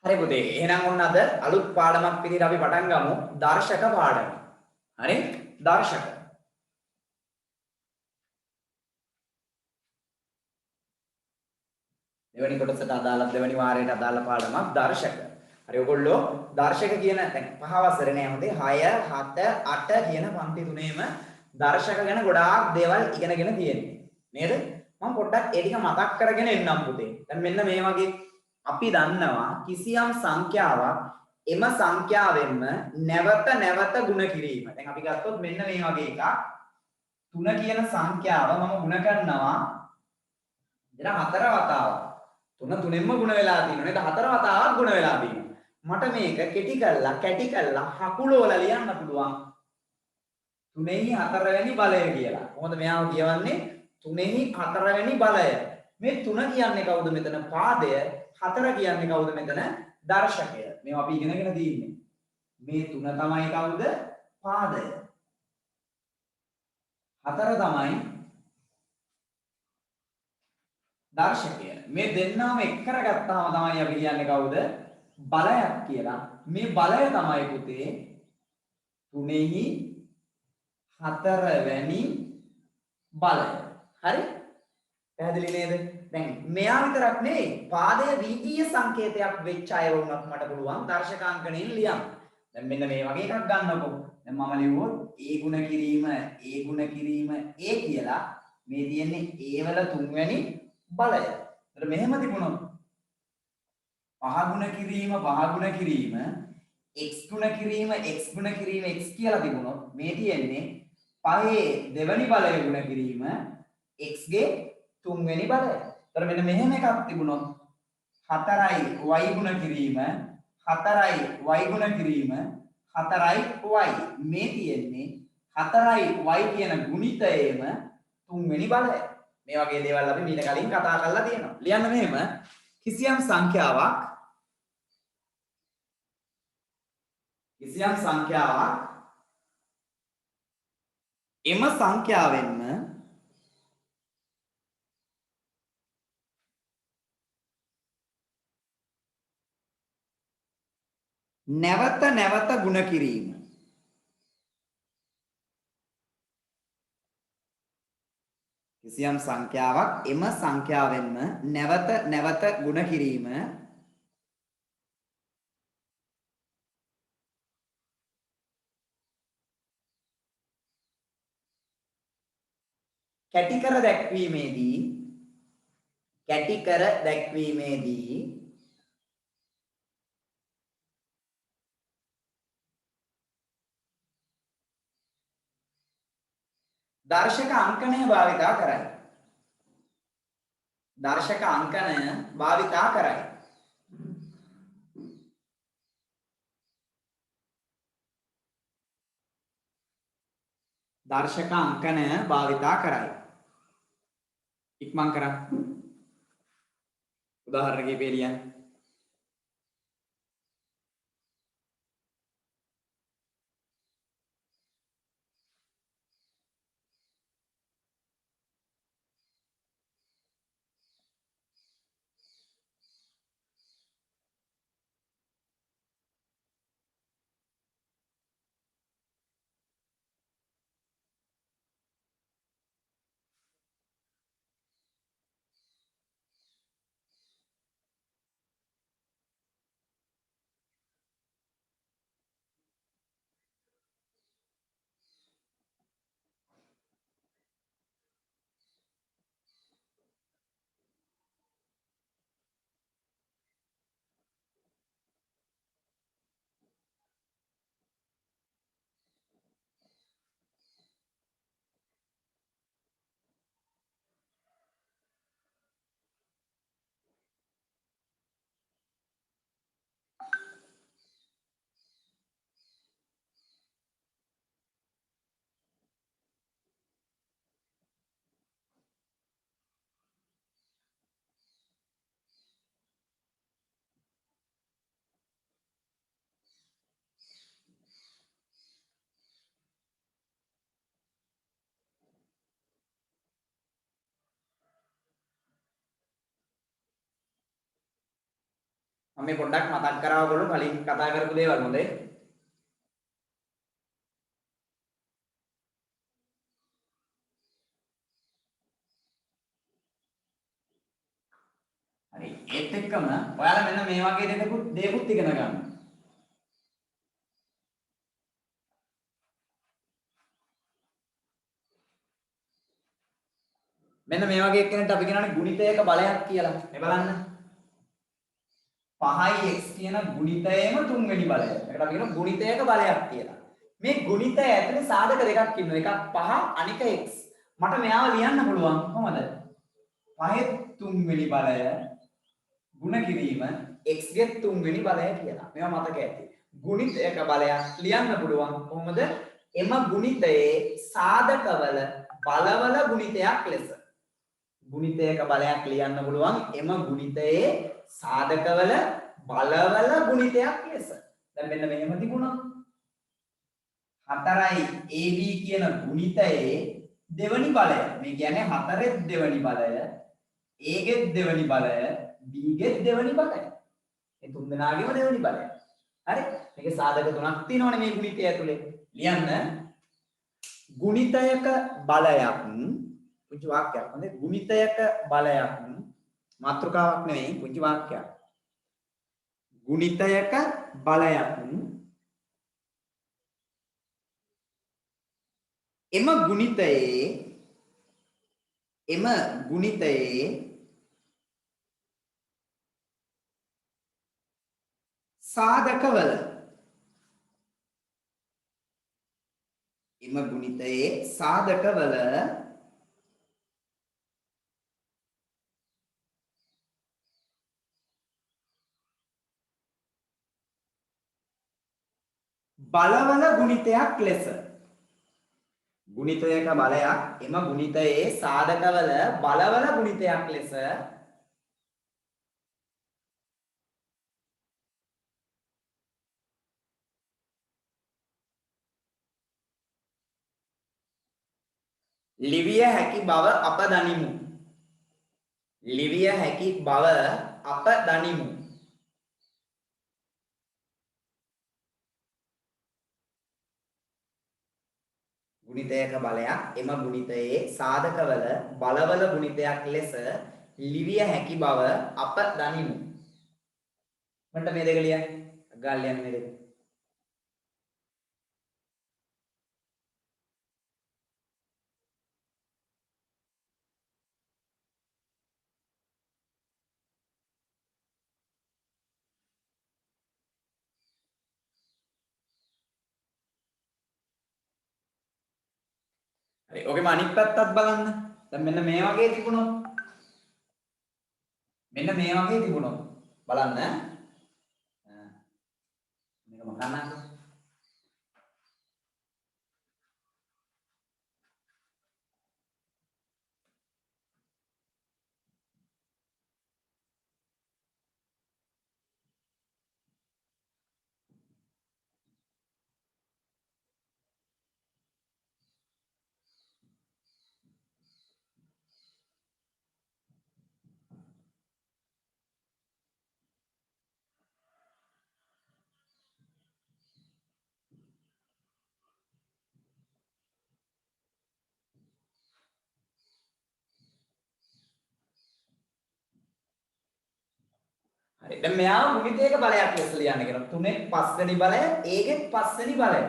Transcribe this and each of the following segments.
හරි පුතේ. එහෙනම් ඔන්න අද අලුත් පාඩමක් විදිහට අපි පටන් ගමු. දර්ශක පාඩම. හරි? දර්ශක. දෙවැනි කොටසට අදාළ දෙවැනි වාරයට අදාළ පාඩමක් දර්ශක. හරි ඔයගොල්ලෝ දර්ශක කියන දැන් පහ වසරේ නෑ හොඳේ 6 7 8 කියන පන්ති තුනේම දර්ශක ගැන ගොඩාක් දේවල් ඉගෙනගෙන තියෙන්නේ. නේද? මම පොඩ්ඩක් ඒ ටික මතක් කරගෙන එන්නම් පුතේ. දැන් මෙන්න මේ වගේ අපි දන්නවා කිසියම් සංඛ්‍යාවක් එම සංඛ්‍යාවෙන්ම නැවත නැවත ගුණ කිරීම. දැන් අපි ගත්තොත් මෙන්න මේ වගේ එකක් 3 කියන සංඛ්‍යාව මම ගුණ කරනවා එතන 4 වතාවක්. 3 තුනෙන්ම ගුණ වෙලා තියෙනවා නේද? 4 වතාවක් ගුණ වෙලා තියෙනවා. මට මේක කෙටි කරලා කැටි කරලා හකුලවලා ලියන්න පුළුවන්. 3ෙහි 4 වෙනි බලය කියලා. කොහොමද මෙයාව කියවන්නේ? 3ෙහි 4 වෙනි බලය. මේ 3 කියන්නේ කවුද මෙතන? පාදය. 4 කියන්නේ කවුද මෙතන? දර්ශකය. මේවා අපි ඉගෙනගෙන තියෙන්නේ. මේ 3 තමයි කවුද? පාදය. 4 තමයි දර්ශකය. මේ දෙන්නම එක් කරගත්තාම තමයි අපි කියන්නේ කවුද? බලයක් කියලා. මේ බලය තමයි පුතේ 3ෙහි 4 වෙනි බලය. හරි? පැහැදිලි නේද? දැන් මෙයා විතරක් නෙවෙයි පාදය ද්විතීය සංකේතයක් වෙච්ච අය වුණත් මට පුළුවන් දර්ශකාංකණයෙන් ලියන්න. දැන් මෙන්න මේ වගේ එකක් ගන්නකො. දැන් මම ලියුවොත් a ගුණ කිරීම a ගුණ කිරීම a කියලා මේ තියෙන්නේ a වල තුන්වැනි බලය. ඒතර මෙහෙම තිබුණොත් පහ ගුණ කිරීම පහ ගුණ කිරීම x ගුණ කිරීම x ගුණ කිරීම x කියලා තිබුණොත් මේ තියෙන්නේ පහේ දෙවෙනි බලය ගුණ කිරීම x ගේ තුන්වෙනි බලය. ඒතර මෙන්න මෙහෙම එකක් තිබුණොත් 4යි y ගුණ කිරීම 4යි y ගුණ කිරීම 4යි y මේ තියෙන්නේ 4යි y කියන ගුණිතයේම තුන්වෙනි බලය. මේ වගේ දේවල් අපි මීට කලින් කතා කරලා තියෙනවා. ලියන්න මෙහෙම කිසියම් සංඛ්‍යාවක් එම සංඛ්‍යාවෙන්ම නැවත නැවත ගුණ කිරීම. කිසියම් සංඛ්‍යාවක් එම සංඛ්‍යාවෙන්ම නැවත නැවත ගුණ කිරීම කැටි කර දැක්වීමේදී දර්ශක අංකණය භාවිතා කරයි. දර්ශක අංකණය භාවිතා කරයි. දර්ශක අංකණය භාවිතා කරයි. ඉක්මන් කරා. උදාහරණයක් පිළියම්. මම මේ පොඩ්ඩක් මතක් කරවගොළු කලින් කතා කරපු දේවල් හොඳේ. හරි. ඒත් එක්කම ඔයාලා මෙන්න මේ වගේ දේකුත් ඉගෙන ගන්න. මෙන්න මේ වගේ එක්කෙනෙක්ට අපි කියනවානේ ගුණිතයක බලයක් කියලා. මේ බලන්න. 5x කියන ගුණිතයේම තුන්වෙනි බලය. ඒකට අපි කියනවා ගුණිතයක බලයක් කියලා. මේ ගුණිතය ඇතුලේ සාධක දෙකක් ඉන්නවා. එකක් 5 අනික x. මට මෙයාව ලියන්න පුළුවන් කොහමද? 5 තුන්වෙනි බලය ගුණ කිරීම x ගේ තුන්වෙනි බලය කියලා. මේවා මතක ඇති. ගුණිතයක බලයක් ලියන්න පුළුවන් කොහොමද? එම ගුණිතයේ සාධකවල බලවල ගුණිතයක් ලෙස. ගුණිතයක බලයක් ලියන්න පුළුවන් එම ගුණිතයේ සාධකවල බලවල ගුණිතයක් ලෙස. දැන් මෙන්න මෙහෙම තිබුණා. 4යි AB කියන ගුණිතයේ දෙවනි බලය. මේ කියන්නේ 4 දෙවනි බලය, A ගේ දෙවනි බලය, B ගේ දෙවනි බලය. මේ තුන් දෙනාගේම දෙවනි බලය. හරි? මේකේ සාධක තුනක් තියෙනවනේ මේ ගුණිතය ඇතුලේ. ලියන්න ගුණිතයක බලයක් පුංචි වාක්‍යයක්. හොඳේ ගුණිතයක බලයක් මාතෘකාවක් නෙවෙයි පුංචි වාක්‍යයක්. ගුණිතයක බලයක් එම ගුණිතයේ සාධකවල බලවල ගුණිතයක් ලෙස. ගුණිතයක බලයක් එම ගුණිතයේ සාධකවල බලවල ගුණිතයක් ලෙස ලිවිය හැකි බව අප දනිමු. ලිවිය හැකි බව අප දනිමු. ගුණිතයක බලයක් එම ගුණිතයේ සාධකවල බලවල ගුණිතයක් ලෙස ලිවිය හැකි බව අප දනිමු. මන්ට මේ දෙක ලියන්න. ගාල් ලියන්න මේ දෙක. හරි. ඔකෙම අනිත් පැත්තත් බලන්න. දැන් මෙන්න මේ වගේ තිබුණොත් බලන්න. මේක මකන්නකෝ. හරි. දැන් මෙයාව ගුණිතයක බලයක් ලෙස ලියන්න කියලා. 3 පස්වෙනි බලය, A ගේ පස්වෙනි බලය.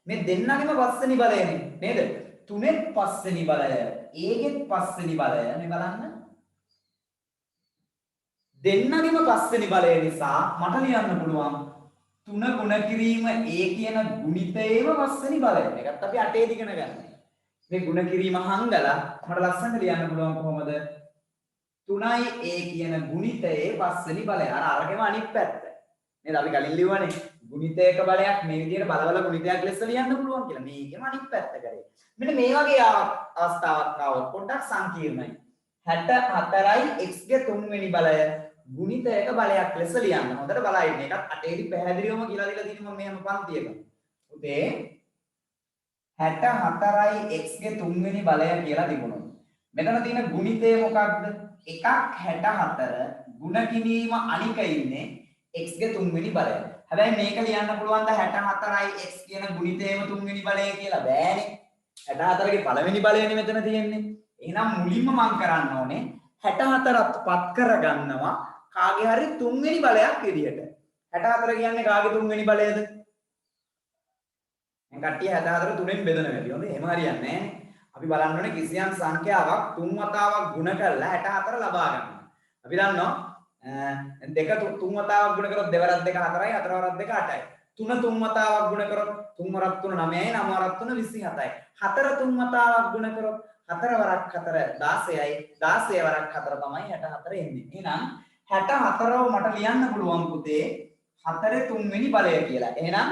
මේ දෙන්නගෙම පස්වෙනි බලයනේ නේද? 3 පස්වෙනි බලය, A ගේ පස්වෙනි බලය. මේ බලන්න. දෙන්නගෙම පස්වෙනි බලය නිසා මට ලියන්න පුළුවන් 3 ගුණ කිරීම A කියන ගුණිතයේම පස්වෙනි බලය. ඒකත් අපි 8 දිගන ගන්න. මේ ගුණ කිරීම හංගලා මට ලස්සනට ලියන්න පුළුවන් කොහොමද? 3යි A කියන ගුණිතයේ පස්වෙනි බලය. අරගෙම අනිත් පැත්ත. නේද? අපි කලින් ලිව්වනේ ගුණිතයක බලයක් මේ විදිහට බලවල ගුණිතයක් ලෙස ලියන්න පුළුවන් කියලා. මේකෙම අනිත් පැත්ත කරේ. මෙන්න මේ වගේ අවස්ථාවක් ආවොත් පොඩ්ඩක් සංකීර්ණයි. 64යි x ගේ තුන්වෙනි බලය ගුණිතයක බලයක් ලෙස ලියන්න. හොඳට බලන්න. ඒකත් 8 දී පැහැදිලිවම කියලා දීලා තියෙනවා මෙහෙම පන්තියක. උදේ 64යි x ගේ තුන්වෙනි බලය කියලා තිබුණා. මෙතන තියෙන ගුණිතය මොකක්ද? එකක් 64 ගුණ කිරීම අනික ඉන්නේ x ගේ තුන්වෙනි බලය. හැබැයි මේක ලියන්න පුළුවන් ද 64යි x කියන ගුණිතේම තුන්වෙනි බලය කියලා බෑනේ. 64 ගේ පළවෙනි බලයනේ මෙතන තියෙන්නේ. එහෙනම් මුලින්ම මම කරන්න ඕනේ 64ත් පත් කරගන්නවා කාගේ හරි තුන්වෙනි බලයක් විදියට. 64 කියන්නේ කාගේ තුන්වෙනි බලයද? දැන් කට්ටිය 64 තුනෙන් බෙදන වැඩි. හොඳ එහෙම හරියන්නේ නැහැ. අපි බලන්න ඕනේ කිසියම් සංඛ්‍යාවක් තුන් වතාවක් ගුණ කරලා 64 ලබා ගන්න. අපි දන්නවා දෙක තුන් වතාවක් ගුණ කරොත් දෙවරක් දෙක 4යි, හතරවරක් දෙක 8යි. තුන තුන් වතාවක් ගුණ කරොත් තුන් වරක් තුන 9යි, 9 වරක් තුන 27යි. හතර තුන් වතාවක් ගුණ කරොත් හතර වරක් 4 16යි, 16 වරක් 4 තමයි 64 එන්නේ. එහෙනම් 64ව මට ලියන්න පුළුවන් පුතේ 4 තුන්වෙනි බලය කියලා. එහෙනම්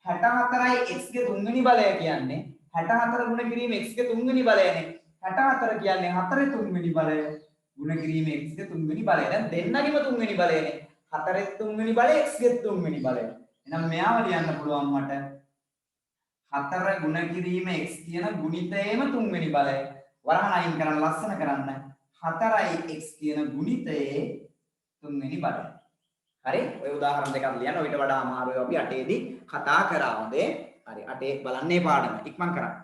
64යි x ගේ තුන්වෙනි බලය කියන්නේ 64 ගුණ කිරීම x ගේ තුන්වෙනි බලයනේ. 64 කියන්නේ 4 තුන්වෙනි බලය ගුණ කිරීම x ගේ තුන්වෙනි බලය. දැන් දෙන්නගෙම තුන්වෙනි බලයනේ. 4 තුන්වෙනි බලය x ගේ තුන්වෙනි බලය. එහෙනම් මෙයාව ලියන්න පුළුවන් මට 4 ගුණ කිරීම x කියන ගුණිතයේම තුන්වෙනි බලය. වරහන් අයින් කරන්න ලස්සන කරන්න. 4යි x කියන ගුණිතයේ තුන්වෙනි බලය. හරි ඔය උදාහරණ දෙකක් ලියන්න. ඔයිට වඩා අමාරුයි අපි 8 දී කතා කරා හොඳේ. හරි 8 බලන්නේ පාඩම ඉක්මන් කරන්න.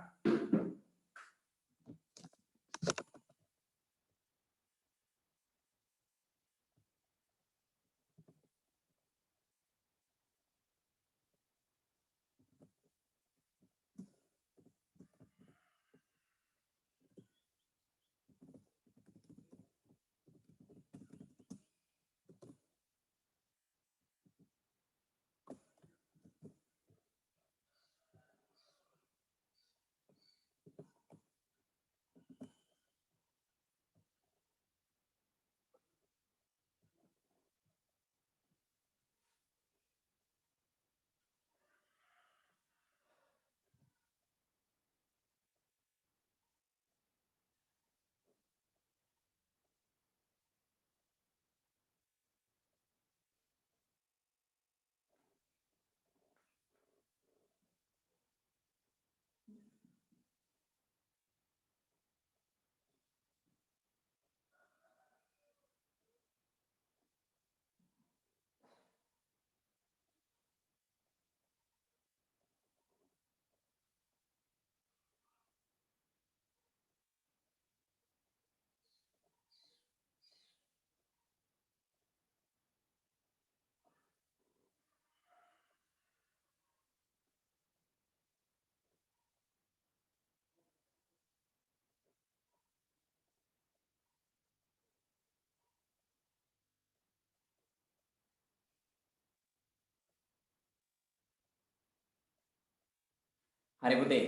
හරි පුතේ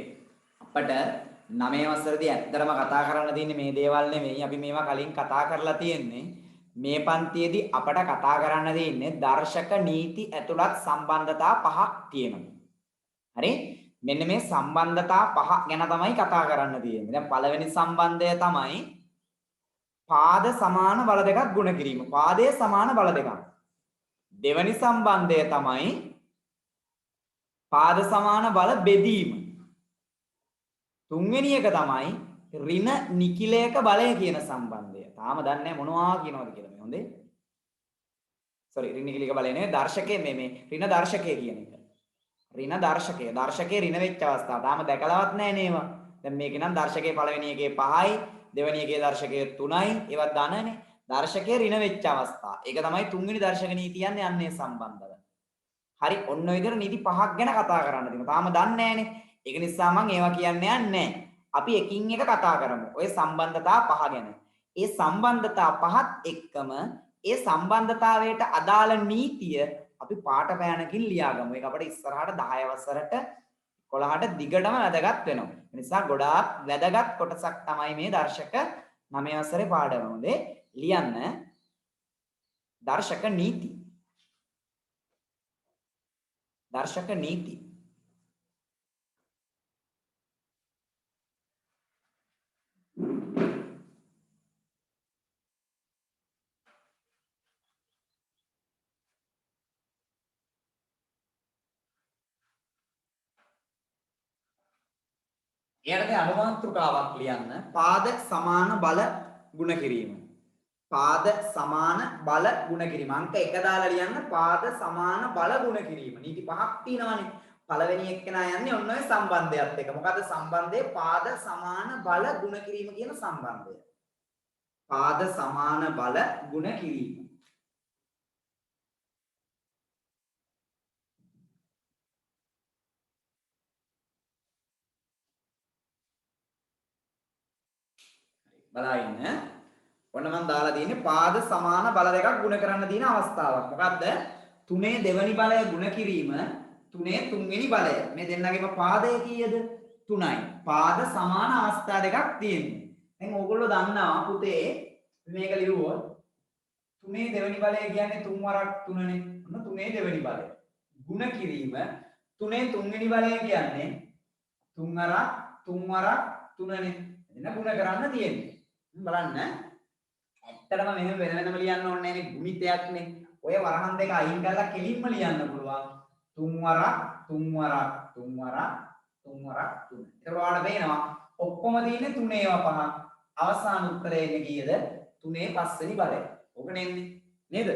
අපිට 9 වසරේදී ඇත්තටම කතා කරන්න තියෙන්නේ මේ දේවල් නෙමෙයි. අපි මේවා කලින් කතා කරලා තියෙන්නේ. මේ පන්තියේදී අපට කතා කරන්න තියෙන්නේ දර්ශක නීති ඇතුළත් සම්බන්ධතා පහක් තියෙනවා. හරි? මෙන්න මේ සම්බන්ධතා පහ ගැන තමයි කතා කරන්න තියෙන්නේ. දැන් පළවෙනි සම්බන්ධය තමයි පාද සමාන බල දෙකක් ගුණ කිරීම. පාදයේ සමාන බල දෙකක්. දෙවෙනි සම්බන්ධය තමයි පාද සමාන බල බෙදීම. තුන්වෙනි එක තමයි ඍණ නිකිලයක බලය කියන සම්බන්ධය. තාම දන්නේ නැහැ මොනවා කියනවද කියලා මේ හොඳේ. sorry ඍණ නිකිලයක බලය නෙවෙයි දර්ශකයේ මේ ඍණ දර්ශකය කියන එක. ඍණ දර්ශකය. දර්ශකයේ ඍණ වෙච්ච අවස්ථාව. තාම දැකලවත් නැහැ නේව. දැන් මේකේ නම් දර්ශකයේ පළවෙනි එකේ 5යි, දෙවෙනි එකේ දර්ශකයේ 3යි. ඒවත් ධනනේ. දර්ශකයේ ඍණ වෙච්ච අවස්ථාව. ඒක තමයි තුන්වෙනි දර්ශක නීතියන්නේ යන්නේ සම්බන්ධව. හරි ඔන්න ඔය විදිහට නීති පහක් ගැන කතා කරන්න තියෙනවා. තාම දන්නේ නැහනේ. ඒක නිසා මම ඒවා කියන්නේ නැහැ. අපි එකින් එක කතා කරමු. ඔය සම්බන්ධතා පහ ගැන. ඒ සම්බන්ධතා පහත් එක්කම ඒ සම්බන්ධතාවයට අදාළ නීතිය අපි පාට පෑනකින් ලියාගමු. ඒක අපිට ඉස්සරහට 10 වසරට 11ට දිගටම වැදගත් වෙනවා. ඒ නිසා ගොඩාක් වැදගත් කොටසක් තමයි මේ දර්ශක 9 වසරේ පාඩම. හොඳේ ලියන්න දර්ශක නීති. දර්ශක නීති එයටදී අනුමාත්‍රිකාවක් ලියන්න පාද සමාන බල ගුණ කිරීම. පාද සමාන බල ගුණ කිරීම. අංක 1 දාලා ලියන්න පාද සමාන බල ගුණ කිරීම. නීති පහක් තියෙනවානේ. පළවෙනි එක්කෙනා යන්නේ ඔන්න ඔය සම්බන්ධයත් එක්ක. මොකද සම්බන්ධය පාද සමාන බල ගුණ කිරීම කියන සම්බන්ධය. පාද සමාන බල ගුණ කිරීම. බලා ඉන්න. ඔන්න මම දාලා තියෙන්නේ පාද සමාන බල දෙකක් ගුණ කරන්න තියෙන අවස්ථාවක්. මොකද්ද? 3 දෙවනි බලය ගුණ කිරීම 3 තුන්වෙනි බලය. මේ දෙන්නගේම පාදය කීයද? 3යි. පාද සමාන අවස්ථා දෙකක් තියෙනවා. දැන් ඕගොල්ලෝ දන්නවා පුතේ මේක ලියුවොත් 3 දෙවනි බලය කියන්නේ 3 වරක් 3නේ. ඔන්න 3 දෙවනි බලය. ගුණ කිරීම 3 තුන්වෙනි බලය කියන්නේ 3 වරක් 3 වරක් 3නේ. එන්න ගුණ කරන්න තියෙන්නේ. බලන්න ඇත්තටම මෙහෙම වෙන වෙනම ලියන්න ඕනේ නෑනේ ගුණිතයක්නේ. ඔය වරහන් දෙක අයින් කරලා කෙලින්ම ලියන්න පුළුවන්. 3 වරක් 3 වරක් 3 වරක් 3 වරක් 3. ඒක ඔයාලට පේනවා ඔක්කොම තියෙන්නේ 3 ඒවා පහ. අවසාන උත්තරය එන්නේ කීයද? 3 පස්වෙනි බලය. ඕක නෙන්නේ. නේද?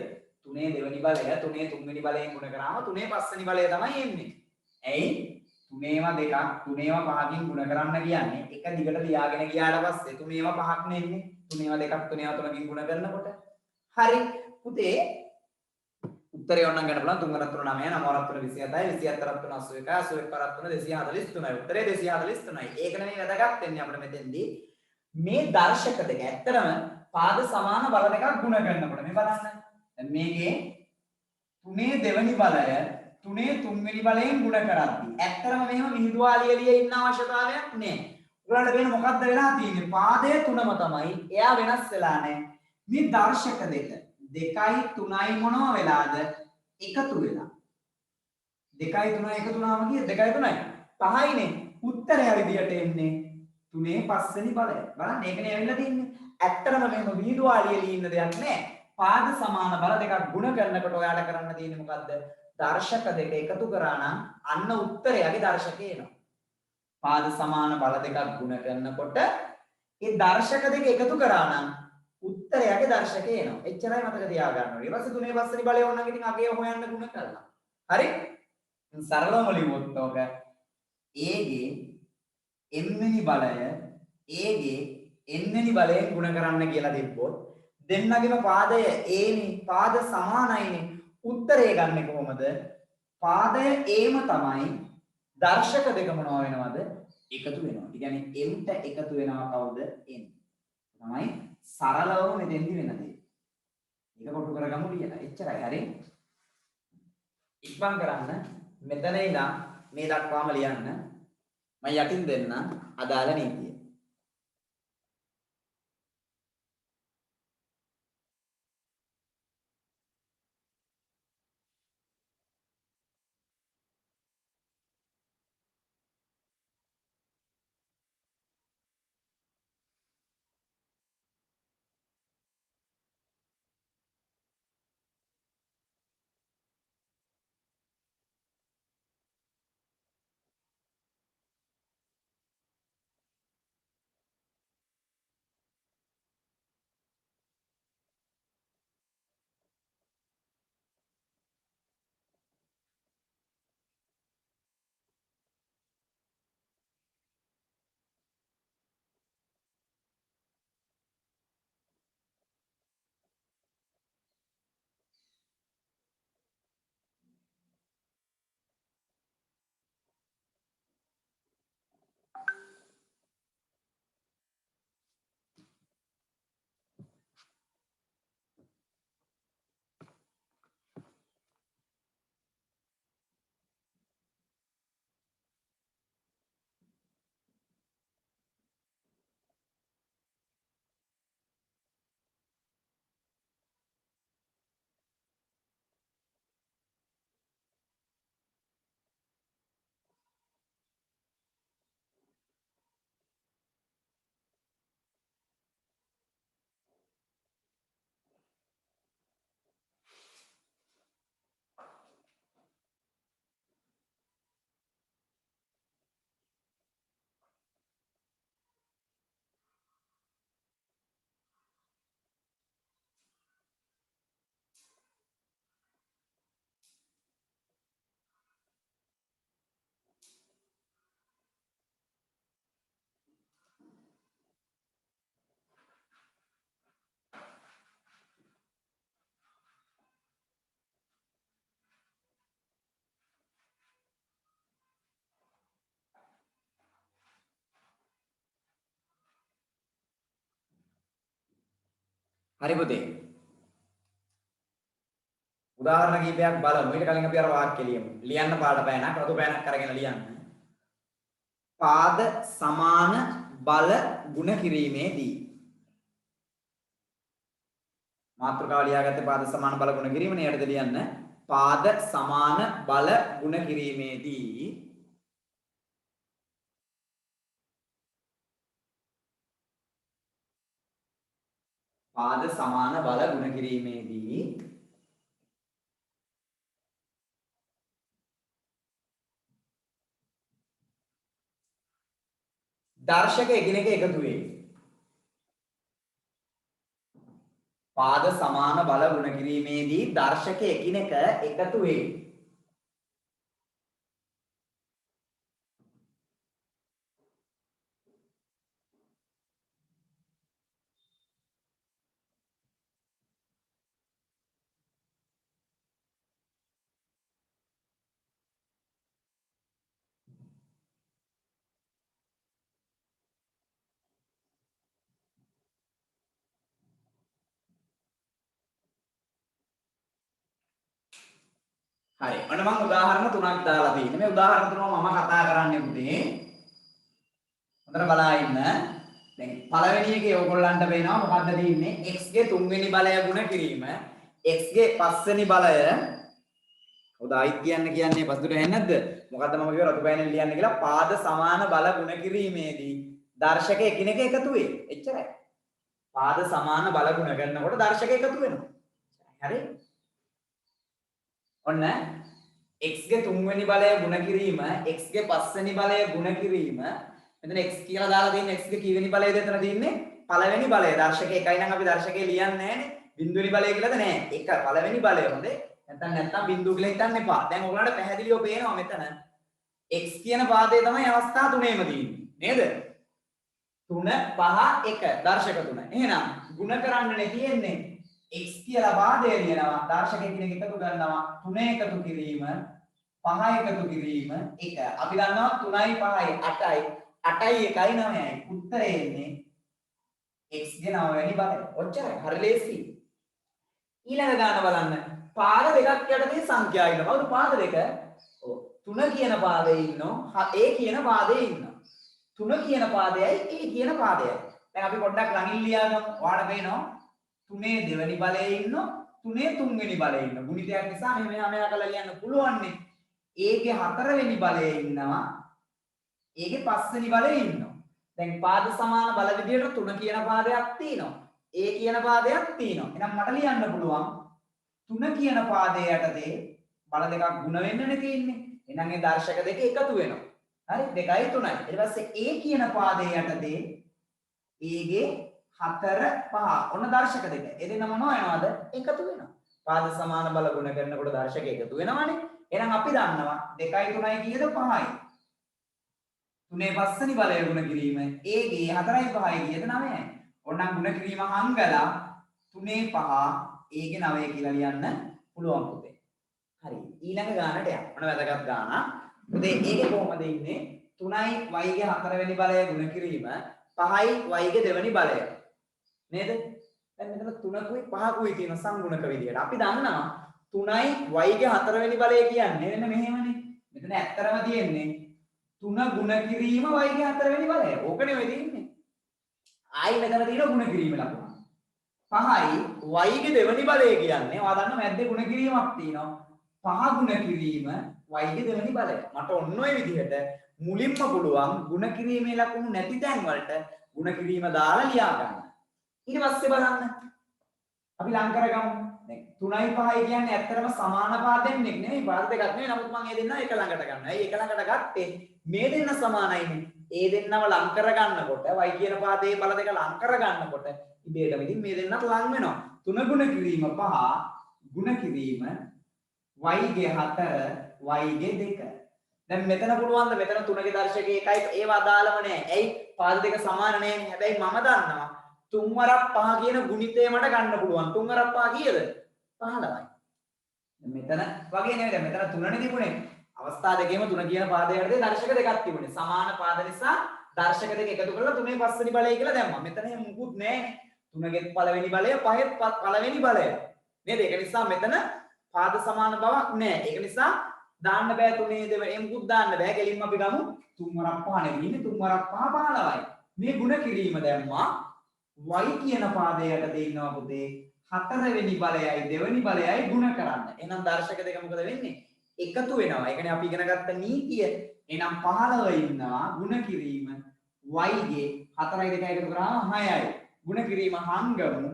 3 දෙවෙනි බලය 3 තුන්වෙනි බලයෙන් ගුණ කරාම 3 පස්වෙනි බලය තමයි එන්නේ. ඇයි? 3 දෙකක් 3 පහකින් ගුණ කරන්න කියන්නේ එක දිගට ලියාගෙන ගියාට පස්සේ 3 පහක් නෙන්නේ. 3 දෙකක් 3 3කින් ගුණ කරනකොට. හරි. පුතේ උත්තරය ඕනනම් ගන්න බලන්න 3 3 9 9 3 27යි 27 3 81 81 3 243 උත්තරේ 243යි. ඒක නෙමෙයි වැදගත් වෙන්නේ අපිට මෙතෙන්දී. මේ දර්ශක දෙක ඇත්තටම පාද සමාන බල දෙකක් ගුණ කරනකොට මේ බලන්න. දැන් මේකේ 3 දෙවෙනි බලය 3 තුන්වෙනි බලයෙන් ගුණ කරද්දී ඇත්තටම මෙහෙම විහිදුවාලිය ඉන්න අවශ්‍යතාවයක් නැහැ. ඔයාලට වෙන මොකද්ද වෙලා තියෙන්නේ? පාදය තුනම තමයි. එයා වෙනස් වෙලා නැහැ. මේ දර්ශක දෙක 2යි 3යි මොනව වෙලාද? එකතු වෙලා. 2යි 3යි එකතු වුණාම කීයද? 2යි 3යි 5යිනේ. උත්තරය විදියට එන්නේ 3 පස්වෙනි බලය. බලන්න ඒකනේ ඇවිල්ලා තින්නේ. ඇත්තටම මෙහෙම විහිදුවාලිය ලියන්න දෙයක් නැහැ. පාද සමාන බල දෙකක් ගුණ කරනකොට ඔයාලට කරන්න තියෙන්නේ මොකද්ද? දර්ශක දෙක එකතු කරා නම් අන්න උත්තරයගේ දර්ශකය එනවා. පාද සමාන බල දෙකක් ගුණ කරනකොට ඒ දර්ශක දෙක එකතු කරා නම් උත්තරයගේ දර්ශකය එනවා. එච්චරයි මතක තියාගන්න ඕනේ. ඊට පස්සේ 3 පස්වෙනි බලය ඕනනම් ඉතින් අගය හොයන්න ගුණ කරලා. හරි? සරලවම ලියුවොත් ඔක A ගේ m වෙනි බලය A ගේ n වෙනි බලයෙන් ගුණ කරන්න කියලා තිබ්බොත් දෙන්නගේම පාදය A නේ. පාද සමානයිනේ. උත්තරය ගන්න කොහොමද? පාදය Aම තමයි. දර්ශක දෙක මොනවා වෙනවද? එකතු වෙනවා. ඒ කියන්නේ m ට එකතු වෙනවා කවුද? n. තමයි සරලවම මෙතෙන්දි වෙන දේ. ඒක කොටු කරගමු ලියලා. එච්චරයි. හරි. ඉක්මන් කරන්න. මෙතන ඉඳන් මේ දක්වාම ලියන්න. මම යටින් දෙන්න අදාළ නීතිය. හරි පුතේ. උදාහරණ කීපයක් බලමු. ඊට කලින් අපි අර වාක්‍ය ලියමු. ලියන්න පාඩ පෑනක් රතු පෑනක් අරගෙන ලියන්න. පාද සමාන බල ගුණ කිරීමේදී මාත්‍රකාව ලියාගත්තේ පාද සමාන බල ගුණ කිරීම නේ. යටද ලියන්න පාද සමාන බල ගුණ කිරීමේදී පාද සමාන බල ගුණ කිරීමේදී දර්ශක එකිනෙක එකතු වේ. පාද සමාන බල ගුණ කිරීමේදී දර්ශක එකිනෙක එකතු වේ. හරි. ඔන්න මම උදාහරණ තුනක් දාලා තියෙනවා. මේ උදාහරණ තුනම මම කතා කරන්නේ පුතේ. හොඳට බලා ඉන්න. දැන් පළවෙනි එකේ ඕගොල්ලන්ට පේනවා මොකද්ද තියෙන්නේ? x ගේ 3 වෙනි බලය ගුණ කිරීම, x ගේ 5 වෙනි බලය. උදායි කියන්නේ පසුට ඇහෙන්නේ නැද්ද? මොකද්ද මම කියව රතු පෑනෙන් ලියන්න කියලා පාද සමාන බල ගුණ කිරීමේදී දර්ශක එකිනෙක එකතු වේ. එච්චරයි. පාද සමාන බල ගුණ කරනකොට දර්ශක එකතු වෙනවා. හරි? ඔන්න x ගේ 3 වෙනි බලය ගුණ කිරීම, x ගේ 5 වෙනි බලය ගුණ කිරීම. මෙතන x කියලා දාලා තියෙන්නේ x ගේ කී වෙනි බලයද එතන තියෙන්නේ? පළවෙනි බලය. දර්ශක එකයි නම් අපි දර්ශකේ ලියන්නේ නැහනේ. බිඳුවෙනි බලය කියලාද නැහැ. එක පළවෙනි බලය. හොඳේ. නැත්තම් බිඳුව කියලා හිතන්න එපා. දැන් ඔයගොල්ලන්ට පැහැදිලිව පේනවා මෙතන x කියන පාදයේ තමයි අවස්ථා තුනේම තියෙන්නේ. නේද? 3 5 1 දර්ශක තුන. එහෙනම් ගුණ කරන්නනේ තියෙන්නේ. x කියලා පාදය ලියනවා. දර්ශක එකිනෙක එකතු කරනවා. 3 එකතු කිරීම, 5 එකතු කිරීම 1. අපි දන්නවා 3යි 5යි 8යි 8යි 1යි 9යි. උත්තරේ එන්නේ x ගේ 9 වෙනි බලය. ඔච්චරයි. හරි ලේසි. ඊළඟ ගාන බලන්න. පාද දෙකක් යටතේ සංඛ්‍යා ඉන්නවා. කවුද පාද දෙක? ඔව්. 3 කියන පාදේ ඉන්නවා. a කියන පාදේ ඉන්නවා. 3 කියන පාදයයි a කියන පාදයයි. දැන් අපි පොඩ්ඩක් ළඟින් ලියාගමු. ඔයාලට පේනවා 3 දෙවෙනි බලයේ ඉන්නවා. 3 තුන්වෙනි බලයේ ඉන්නවා. ගුණිතයක් නිසා මෙයා කරලා ලියන්න පුළුවන් නේ. a ගේ 4 වෙනි බලයේ ඉන්නවා. a ගේ 5 වෙනි බලයේ ඉන්නවා. දැන් පාද සමාන බල විදියට 3 කියන පාදයක් තියෙනවා. a කියන පාදයක් තියෙනවා. එහෙනම් මට ලියන්න පුළුවන් 3 කියන පාදයේ යටතේ බල දෙකක් ගුණ වෙන්නනේ තියෙන්නේ. එහෙනම් ඒ දර්ශක දෙක එකතු වෙනවා. හරි 2යි 3යි. ඊට පස්සේ a කියන පාදයේ යටතේ a ගේ 4 5 ඔන්න දර්ශක දෙක. ඒ දෙන්න මොනවා වෙනවද? එකතු වෙනවා. පාද සමාන බල ගුණ කරනකොට දර්ශක එකතු වෙනවනේ. එහෙනම් අපි දන්නවා 2යි 3යි කීයද 5යි. 3 පස්වෙනි බලය ගුණ කිරීම a ගේ 4යි 5යි කීයද 9යි. ඕනනම් ගුණ කිරීම හංගලා 3 5 a ගේ 9 කියලා ලියන්න පුළුවන් පුතේ. හරි. ඊළඟ ගානට යන්න. මොන වැදගත් ගානක්. පුතේ ඒකේ කොහමද ඉන්නේ? 3යි y ගේ 4 වෙනි බලය ගුණ කිරීම 5යි y ගේ දෙවෙනි බලය. නේද? දැන් මෙතන 3කුයි 5කුයි තියෙන සංගුණක විදියට. අපි දන්නවා 3යි y ගේ 4 වෙනි බලය කියන්නේ මෙන්න මෙහෙමනේ. මෙතන ඇත්තරම තියෙන්නේ 3 ගුණ කිරීම y ගේ 4 වෙනි බලය. ඕකනේ වෙ තියෙන්නේ. ආයි මෙතන තියෙන ගුණ කිරීම ලකුණ. 5යි y ගේ දෙවෙනි බලය කියන්නේ ඔයා දන්න මැද්දේ ගුණ කිරීමක් තියෙනවා. 5 ගුණ කිරීම y ගේ දෙවෙනි බලය. මට ඔන්න ඔය විදිහට මුලින්ම පුළුවන් ගුණ කිරීමේ ලකුණු නැති තැන් වලට ගුණ කිරීම දාලා ලියා ගන්න. ඊට පස්සේ බලන්න අපි ලං කරගමු. දැන් 3යි 5යි කියන්නේ ඇත්තටම සමාන පාද දෙන්නෙක් නෙමෙයි පාද දෙකක් නෙමෙයි. නමුත් මම මේ දෙන්නා එක ළඟට ගන්නවා. ඇයි එක ළඟට ගත්තේ? මේ දෙන්න සමානයිනේ. ඒ දෙන්නව ලං කර ගන්නකොට y කියන පාදයේ බල දෙක ලං කර ගන්නකොට ඉබේටම ඉතින් මේ දෙන්නත් ලං වෙනවා. 3 ගුණ කිරීම 5 ගුණ කිරීම y ගේ 4 y ගේ 2. දැන් මෙතන පුළුවන් ද මෙතන 3 ගේ දර්ශකයේ එකයි ඒව අදාළම නෑ. ඇයි? පාද දෙක සමාන නෑනේ. හැබැයි මම දන්නවා 3 වරක් 5 කියන ගුණිතය මට ගන්න පුළුවන්. 3 වරක් 5 කීයද? 15යි. මෙතන වගේ නෙවෙයි. දැන් මෙතන 3නේ තිබුණේ. අවස්ථා දෙකේම 3 කියන පාදයට දර්ශක දෙකක් තිබුණේ. සමාන පාද නිසා දර්ශක දෙක එකතු කරලා 3 පස්වෙනි බලය කියලා දැම්මා. මෙතන එහෙම මුකුත් නෑනේ. තුනගෙත් පළවෙනි බලය පහෙත් පළවෙනි බලය නේද? ඒක නිසා මෙතන පාද සමාන බවක් නැහැ. ඒක නිසා දාන්න බෑ තුනේ දෙවෙනි එම්කුත් දාන්න බෑ. කෙලින්ම අපි ගමු 3 වරක් 5 නෙවෙයි 3 වරක් 5 15යි. මේ ಗುಣ කිරීම දැම්මා y කියන පාදයට දෙන්නවා පුතේ 4 වෙනි බලයයි දෙවෙනි බලයයි ಗುಣ කරන්න. එහෙනම් දර්ශක දෙක මොකද වෙන්නේ? එකතු වෙනවා. ඒ කියන්නේ අපි ඉගෙන ගත්ත නීතිය. එහෙනම් 15 ඉන්නවා ಗುಣ කිරීම y ගේ 4යි 2යි එකතු කරාම 6යි. ಗುಣ කිරීම හංගමු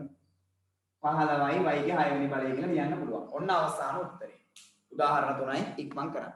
15යි y ගේ 6 වෙනි බලය කියලා ලියන්න පුළුවන්. ඔන්න අවසාන උත්තරේ. උදාහරණ 3යි ඉක්මන් කරන්න.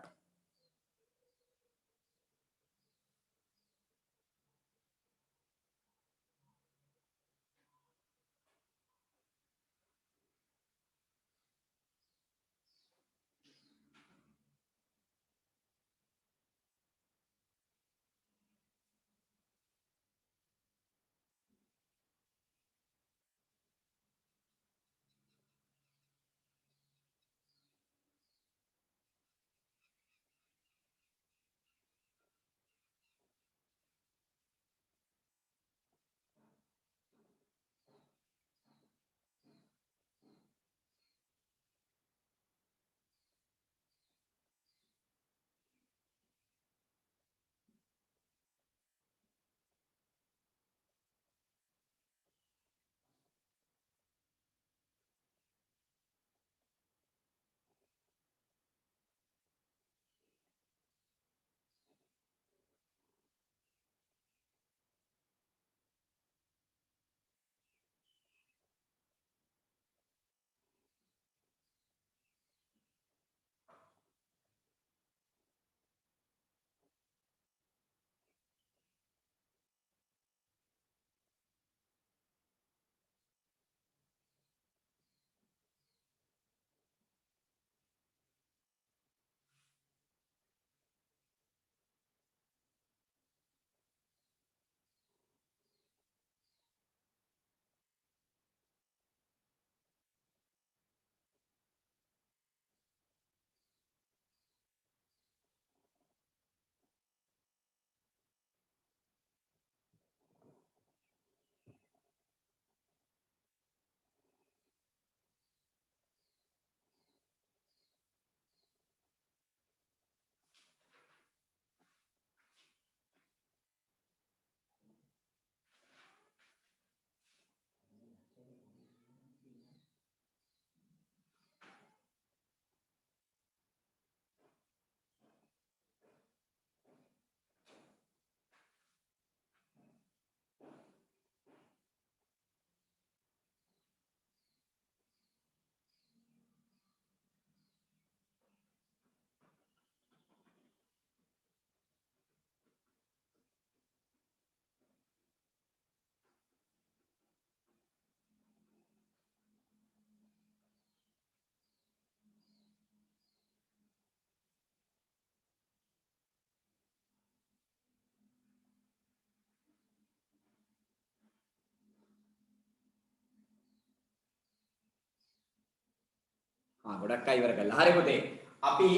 ගොඩක් අය ඉවර කළා. හරි පුතේ. අපි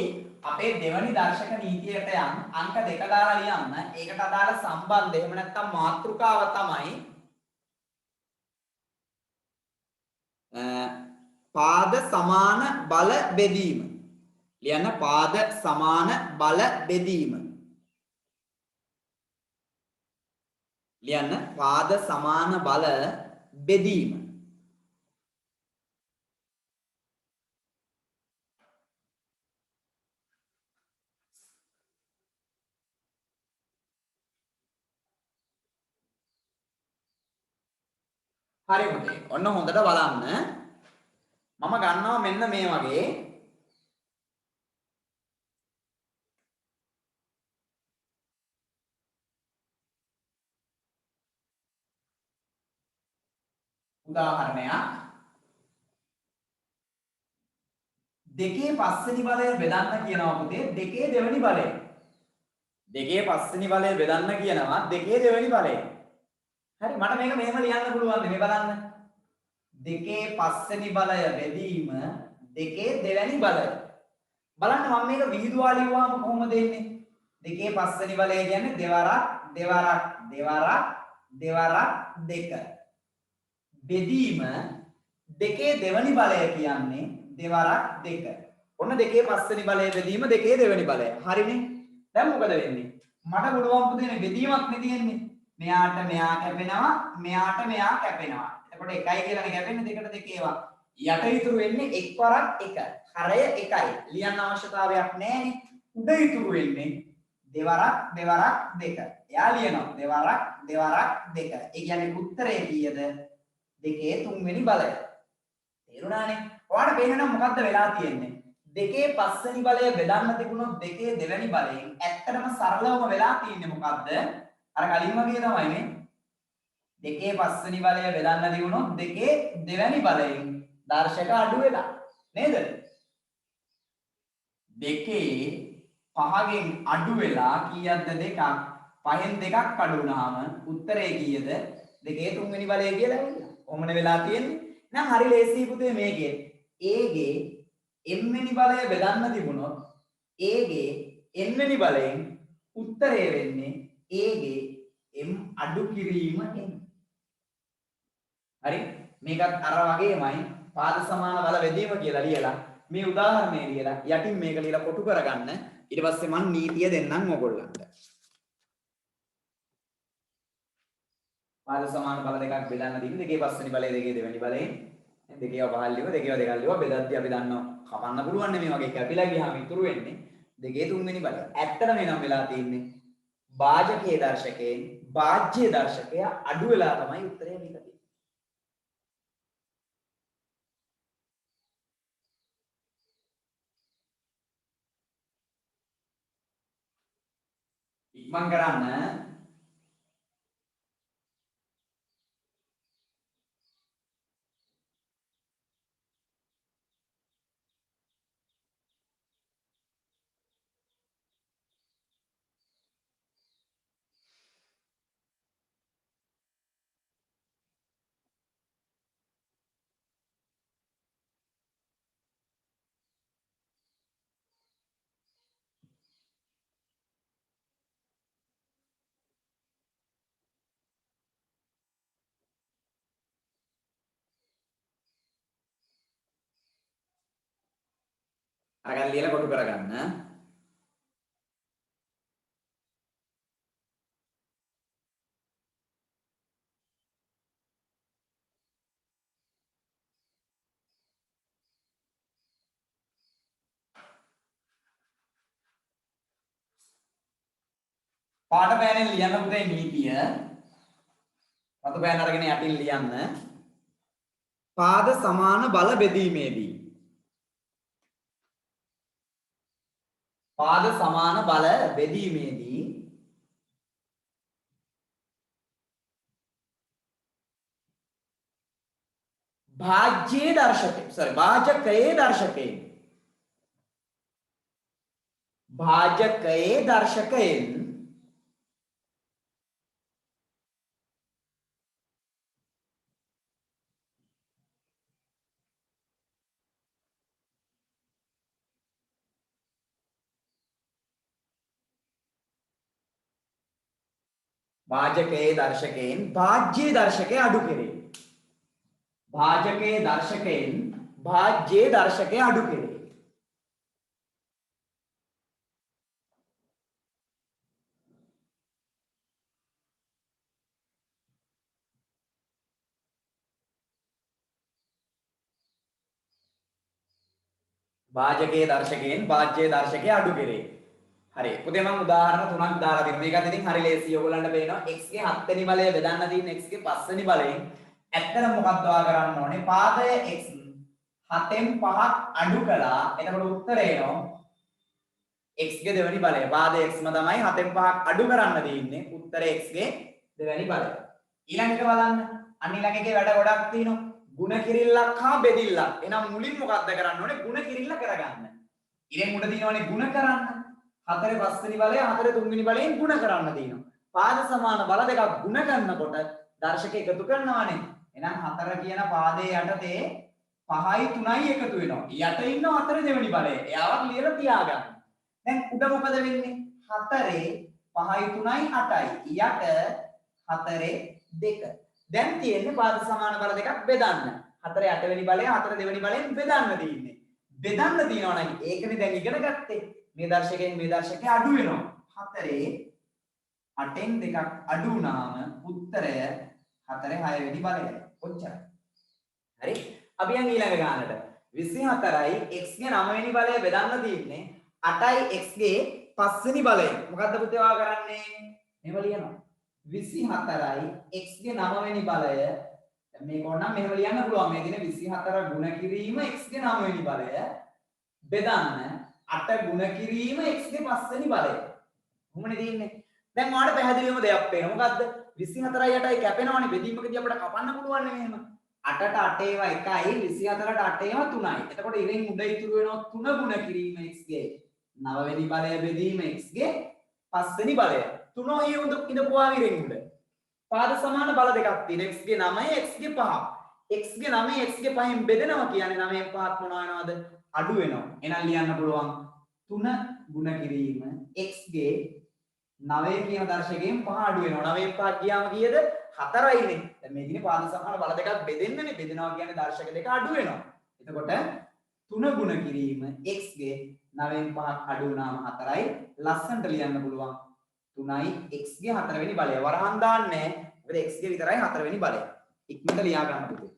අපේ දෙවනි දර්ශක නීතියට යන් අංක 2 දාලා ලියන්න. ඒකට අදාළ සම්බන්ධය එහෙම නැත්නම් මාතෘකාව තමයි පාද සමාන බල බෙදීම. ලියන්න පාද සමාන බල බෙදීම. ලියන්න පාද සමාන බල බෙදීම. හරි පුතේ. ඔන්න හොඳට බලන්න. මම ගන්නවා මෙන්න මේ වගේ උදාහරණයක්. දෙකේ පස්වෙනි බලය බෙදන්න කියනවා පුතේ දෙකේ දෙවෙනි බලය. දෙකේ පස්වෙනි බලය බෙදන්න කියනවා දෙකේ දෙවෙනි බලය. හරි මට මේක මෙහෙම ලියන්න පුළුවන් මේ බලන්න. දෙකේ පස්වෙනි බලය බෙදීම දෙකේ දෙවෙනි බලය. බලන්න මම මේක විහිදුවා ලියුවාම කොහොමද එන්නේ? දෙකේ පස්වෙනි බලය කියන්නේ දෙවරක් දෙවරක් දෙවරක් දෙවරක් දෙක. බෙදීම දෙකේ දෙවනි බලය කියන්නේ දෙවරක් දෙක. ඔන්න දෙකේ පස්වෙනි බලය බෙදීම දෙකේ දෙවනි බලය. හරිනේ. දැන් මොකද වෙන්නේ? මට පුළුවන් පුතේ බෙදීමක් නේ තියෙන්නේ. මෙයාට මෙයා කැපෙනවා, මෙයාට මෙයා කැපෙනවා. එතකොට 1යි කියලානේ කැපෙන්නේ දෙකට දෙක ඒවා. යට ඉතුරු වෙන්නේ එක් වරක් 1. හරය 1යි. ලියන්න අවශ්‍යතාවයක් නැහැනේ. උඩ ඉතුරු වෙන්නේ දෙවරක් දෙවරක් දෙක. එයා ලියනවා දෙවරක් දෙවරක් දෙක. ඒ කියන්නේ උත්තරය කීයද? දෙකේ තුන්වෙනි බලය. තේරුණානේ? ඔයාලට පේනවා මොකද්ද වෙලා තියෙන්නේ? දෙකේ පස්වෙනි බලය බෙදන්න තිබුණොත් දෙකේ දෙවෙනි බලයෙන් ඇත්තටම සරලවම වෙලා තියෙන්නේ මොකද්ද? අර කලින් වගේ තමයි නේ. දෙකේ පස්වෙනි බලය බෙදන්න තිබුණොත් දෙකේ දෙවෙනි බලයෙන් දර්ශක අඩු වෙලා නේද? දෙකේ පහගෙන් අඩු වෙලා කීයක්ද දෙකක්? පහෙන් දෙකක් අඩු වුණාම උත්තරේ කීයද? දෙකේ තුන්වෙනි බලය කියලා එන්නේ. කොහොමද වෙලා තියෙන්නේ? එහෙනම් හරි ලේසි පුතේ මේකේ. A ගේ m වෙනි බලය බෙදන්න තිබුණොත් A ගේ n වෙනි බලයෙන් උත්තරේ වෙන්නේ A ගේ m අඩු කිරීම n. හරි? මේකත් අර වගේමයි පාද සමාන බල බෙදීම කියලා ලියලා මේ උදාහරණය ලියලා යටින් මේක ලියලා කොටු කරගන්න. ඊට පස්සේ මම නීතිය දෙන්නම් ඕගොල්ලන්ට. පාද සමාන බල දෙකක් බෙදන්න දීලා දෙකේ පස්වෙනි බලය දෙකේ දෙවෙනි බලයෙන් දෙකේව පහල් ලියුවා දෙකේව දෙකක් ලියුවා බෙදද්දී අපි දන්නවා කපන්න පුළුවන් නේ මේ වගේ කැපිලා ගියාම ඉතුරු වෙන්නේ දෙකේ තුන්වෙනි බලය. ඇත්තටම එනම් වෙලා තියෙන්නේ භාජකයේ දර්ශකයෙන් භාජ්‍ය දර්ශකය අඩු වෙලා තමයි උත්තරේ මේක තියෙන්නේ. ඉක්මන් කරන්න. අරගෙන ලියලා කොටු කරගන්න. පාට පෑනෙන් ලියන්න පුතේ නීතිය. රතු පෑන අරගෙන යටින් ලියන්න. පාද සමාන බල බෙදීමේදී පාද සමාන බල බෙදීමේදී භාජ්‍යයේ දර්ශකයෙන් භාජකයේ දර්ශකයෙන් භාජ්‍ය දර්ශකය අඩු කෙරේ. භාජකයේ දර්ශකයෙන් භාජ්‍ය දර්ශකය අඩු කෙරේ. භාජකයේ දර්ශකයෙන් භාජ්‍ය දර්ශකය අඩු කෙරේ. හරි. පුතේ මම උදාහරණ තුනක් දාලා දෙනවා. මේකත් ඉතින් හරි ලේසි. ඔයගොල්ලන්ට පේනවා x ගේ 7 වෙනි බලය බෙදන්න තියෙන x ගේ 5 වෙනි බලයෙන් ඇත්තටම මොකක්ද ඔයා කරන්න ඕනේ? පාදය x 7න් 5ක් අඩු කළා. එතකොට උත්තරේ එනවා x ගේ දෙවෙනි බලය. පාදය xම තමයි 7න් 5ක් අඩු කරන්න තියෙන්නේ. උත්තරේ x ගේ දෙවෙනි බලය. ඊළඟට බලන්න. අනිත් එකේ වැඩ ගොඩක් තියෙනවා. ಗುಣ කිරිල්ලක් හා බෙදිල්ලක්. එහෙනම් මුලින් මොකක්ද කරන්න ඕනේ? ಗುಣ කිරිල්ල කරගන්න. ඉරෙන් උඩ තියෙනවනේ ಗುಣ කරන්න. 4 5 වෙනි බලය 4 3 වෙනි බලයෙන් ಗುಣ කරන්න තියෙනවා. පාද සමාන බල දෙකක් ಗುಣ කරනකොට දර්ශක එකතු කරනවානේ. එහෙනම් 4 කියන පාදයේ යටතේ 5යි 3යි එකතු වෙනවා. යට ඉන්න 4 දෙවෙනි බලය. එයාවත් ලියලා තියාගන්න. දැන් උඩ මොකද වෙන්නේ? 4 5යි 3යි 8යි. යට 4 2. දැන් තියෙන්නේ පාද සමාන බල දෙකක් බෙදන්න. 4 8 වෙනි බලය 4 දෙවෙනි බලයෙන් බෙදන්න තියෙන්නේ. බෙදන්න තියෙනවා නම් ඒකනේ දැන් ඉගෙන ගත්තේ. මේ දර්ශකයෙන් මේ දර්ශකය අඩු වෙනවා. 4 8න් දෙකක් අඩු වුණාම උත්තරය 4 6 වෙනි බලයයි. ඔච්චරයි. හරි. අපි යන් ඊළඟ ගානට. 24යි x ගේ 9 වෙනි බලය බෙදන්න තියෙන්නේ 8යි x ගේ 5 වෙනි බලය. මොකද්ද පුතේ ඔයා කරන්නේ? මෙහෙම ලියනවා. 24යි x ගේ 9 වෙනි බලය. දැන් මේක ඕනනම් මෙහෙම ලියන්න පුළුවන්. මේ දින 24 ගුණ කිරීම x ගේ 9 වෙනි බලය බෙදන්න 8 ගුණ කිරීම x ගේ 5 වෙනි බලය. කොහොමද තියෙන්නේ? දැන් ඔයාලට පැහැදිලිවම දෙයක් පේනවා. මොකද්ද? 24යි 8යි කැපෙනවනේ බෙදීමකදී අපිට කපන්න පුළුවන් නේ මෙහෙම. 8ට 8 ඒවා 1යි 24ට 8 ඒවා 3යි. එතකොට ඉරෙන් උඩ ඉතුරු වෙනවා 3 ගුණ කිරීම x ගේ 9 වෙනි බලය බෙදීම x ගේ 5 වෙනි බලය. 3 ඔය ඉඳපුවා ඉරෙන් උඩ. පාද සමාන බල දෙකක් තියෙනවා. x ගේ 9 x ගේ 5. x ගේ 9 x ගේ 5න් බෙදෙනවා කියන්නේ 9න් 5ක් මොනවා වෙනවද? අඩු වෙනවා. එහෙනම් ලියන්න පුළුවන් 3 ගුණ කිරීම x ගේ 9 කියන දර්ශකයෙන් 5 අඩු වෙනවා. 9න් 5ක් ගියාම කීයද? 4යිනේ. දැන් මේකනේ පාද සමාන බල දෙකක් බෙදෙන්නනේ. බෙදෙනවා කියන්නේ දර්ශක දෙක අඩු වෙනවා. එතකොට 3 ගුණ කිරීම x ගේ 9න් 5ක් අඩු වුණාම 4යි. ලස්සනට ලියන්න පුළුවන් 3යි x ගේ 4 වෙනි බලය. වරහන් දාන්නේ. මොකද x ගේ විතරයි 4 වෙනි බලය. ඉක්මනට ලියා ගන්න පුතේ.